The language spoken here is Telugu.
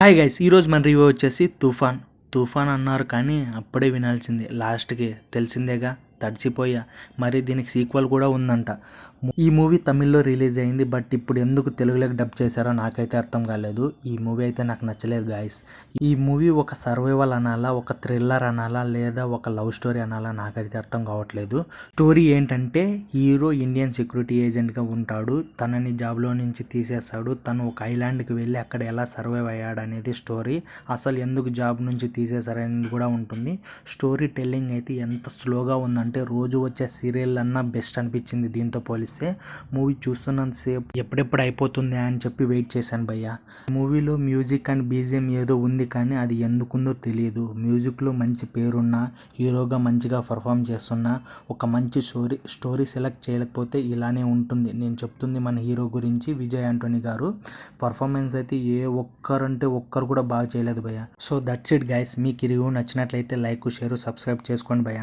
హాయ్ గైస్, ఈరోజు మన రివ్యూ వచ్చేసి తుఫాన్ అన్నారు కానీ అప్పుడే వినాల్సిందే. లాస్ట్కి తెలిసిందేగా, తడిసిపోయా. మరి దీనికి సీక్వెల్ కూడా ఉందంట. ఈ మూవీ తమిళ్లో రిలీజ్ అయింది, బట్ ఇప్పుడు ఎందుకు తెలుగులోకి డబ్ చేశారో నాకైతే అర్థం కాలేదు. ఈ మూవీ అయితే నాకు నచ్చలేదు గాయస్. ఈ మూవీ ఒక సర్వైవల్ అనాలా, ఒక థ్రిల్లర్ అనాలా, లేదా ఒక లవ్ స్టోరీ అనాలా నాకైతే అర్థం కావట్లేదు. స్టోరీ ఏంటంటే, హీరో ఇండియన్ సెక్యూరిటీ ఏజెంట్గా ఉంటాడు. తనని జాబ్లో నుంచి తీసేస్తాడు. తను ఒక ఐలాండ్కి వెళ్ళి అక్కడ ఎలా సర్వైవ్ అయ్యాడు అనేది స్టోరీ. అసలు ఎందుకు జాబ్ నుంచి తీసేశారనేది కూడా ఉంటుంది. స్టోరీ టెల్లింగ్ అయితే ఎంత స్లోగా ఉందంటే, రోజు వచ్చే సీరియల్ అన్నా బెస్ట్ అనిపించింది దీంతో పోలిస్తే. మూవీ చూస్తున్నంతసేపు ఎప్పుడెప్పుడు అయిపోతుంది అని చెప్పి వెయిట్ చేశాను భయ్య. మూవీలో మ్యూజిక్ అండ్ బీజిఎం ఏదో ఉంది, కానీ అది ఎందుకుందో తెలియదు. మ్యూజిక్లో మంచి పేరున్నా, హీరోగా మంచిగా పర్ఫామ్ చేస్తున్నా, ఒక మంచి స్టోరీ సెలెక్ట్ చేయలేకపోతే ఇలానే ఉంటుంది. నేను చెప్తుంది మన హీరో గురించి, విజయ్ ఆంటోనీ గారు పర్ఫార్మెన్స్ అయితే ఒక్కరు కూడా బాగా చేయలేదు భయ్య. So that's it guys. మీకు ఈ రివ్యూ నచ్చినట్లయితే లైక్, షేర్, సబ్స్క్రైబ్ చేసుకోండి భయ్య.